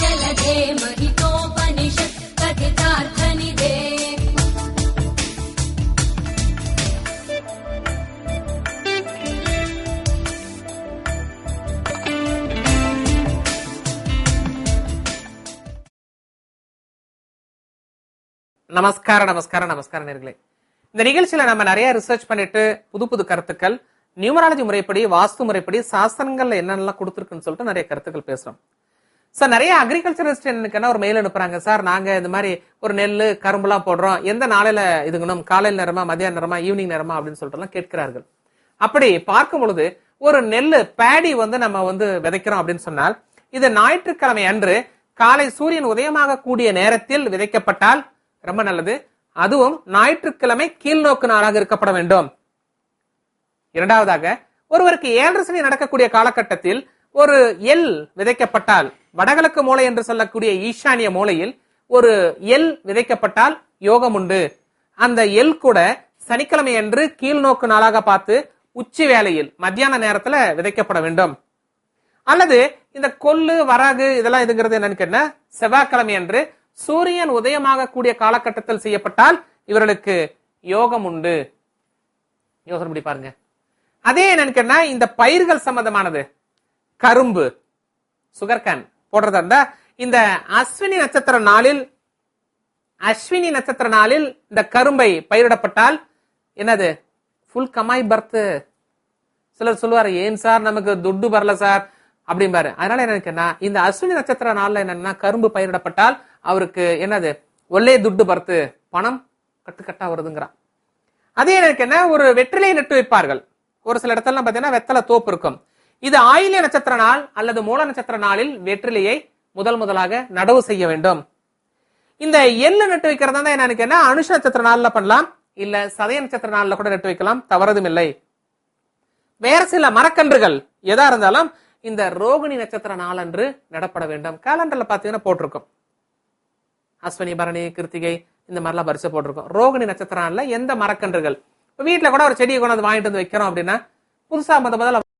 जलधे महितोपनिषत् कथितार्थनिधे। நமஸ்காரம் நமஸ்காரம் நமஸ்காரம் நேர்களே. இந்த நிகழ்ச்சியில நம்ம நிறைய ரிசர்ச் பண்ணிட்டு புது புது கருத்துக்கள், நியூமராலஜி முறைப்படி, வாஸ்து முறைப்படி, சாஸ்திரங்கள்ல என்னென்னலாம் கொடுத்துருக்குன்னு சொல்லிட்டு நிறைய கருத்துக்கள் பேசுறோம். சார், நிறைய அக்ரிகல்ச்சரிஸ்ட் எனக்கு ஒரு மெயில் அனுப்புறாங்க. சார், நாங்க இந்த மாதிரி ஒரு நெல்லு கரும்புலாம் போடுறோம், எந்த நாளையில இதுங்கணும், காலையில் நேரமா, மதியான நேரமா, ஈவினிங் நேரமா அப்படின்னு சொல்லிட்டு எல்லாம் கேட்கிறார்கள். அப்படி பார்க்கும் பொழுது ஒரு நெல்லு பேடி நம்ம விதைக்கிறோம் அப்படின்னு சொன்னால், இது ஞாயிற்றுக்கிழமை அன்று காலை சூரியன் உதயமாக கூடிய நேரத்தில் விதைக்கப்பட்டால் ரொம்ப நல்லது. அதுவும் ஞாயிற்றுக்கிழமை கீழ்நோக்கு நாளாக இருக்கப்பட வேண்டும். இரண்டாவதாக, ஒருவருக்கு 7 சனி நடக்கக்கூடிய காலகட்டத்தில் ஒரு எல் விதைக்கப்பட்டால், வடகிழக்கு மூலை என்று சொல்லக்கூடிய ஈசானிய மூலையில் ஒரு எல் விதைக்கப்பட்டால் யோகம் உண்டு. அந்த எல் கூட சனிக்கிழமை அன்று கீழ்நோக்கு நாளாக பார்த்து உச்சி வேளையில் மத்தியான நேரத்துல விதைக்கப்பட வேண்டும். அல்லது இந்த கொள்ளு வரகு இதெல்லாம் இதுங்கிறது என்னன்னு கேட்டா, செவ்வாய்க்கிழமை அன்று சூரியன் உதயமாக கூடிய காலகட்டத்தில் செய்யப்பட்டால் இவர்களுக்கு யோகம் உண்டு. யோசனை பண்ணி பாருங்க. அதே என்னன்னு கேட்டா, இந்த பயிர்கள் சம்பந்தமானது, கரும்பு, சுகர்கேன் போடுறதா இருந்தா, இந்த அஸ்வினி நட்சத்திர நாளில் இந்த கரும்பை பயிரிடப்பட்டால் என்னது, ஃபுல் கமாய் பர்த். சிலர் சொல்லுவாரு, ஏன் சார் நமக்கு துட்டு வரல சார் அப்படிம்பாரு. அதனால என்னன்னா, இந்த அஸ்வினி நட்சத்திர நாள்ல என்னன்னா கரும்பு பயிரிடப்பட்டால் அவருக்கு என்னது, ஒல்லே துட்டு பர்த்து, பணம் கட்டுக்கட்டா வருதுங்கிறான். அதே என்ன, ஒரு வெற்றிலை நட்டு வைப்பார்கள். ஒரு சில இடத்துல பாத்தீங்கன்னா வெத்தலை தோப்பு இருக்கும். இது ஆயில்ய நட்சத்திர நாள் அல்லது மூல நட்சத்திர நாளில் வெற்றிலையை முதலாக நடவு செய்ய வேண்டும். இந்த எள்ளு நட்டு வைக்கிறதா தான் என்னன்னு, அனுஷ நட்சத்திர நாள்ல பண்ணலாம், இல்ல சதய நட்சத்திர நாள்ல கூட நட்டு வைக்கலாம், தவறதும் இல்லை. வேற சில மரக்கன்றுகள் எதா இருந்தாலும் இந்த ரோகிணி நட்சத்திர நாள் அன்று நடப்பட வேண்டும். காலண்டர்ல பாத்தீங்கன்னா போட்டிருக்கும், அஸ்வினி, பரணி, கிருத்திகை இந்த மாதிரிலாம் வரிசை போட்டிருக்கும். ரோகிணி நட்சத்திர நாள்ல எந்த மரக்கன்றுகள், வீட்டுல கூட ஒரு செடியை கொண்டு வாங்கிட்டு வந்து வைக்கிறோம் அப்படின்னா, புதுசா முதல்ல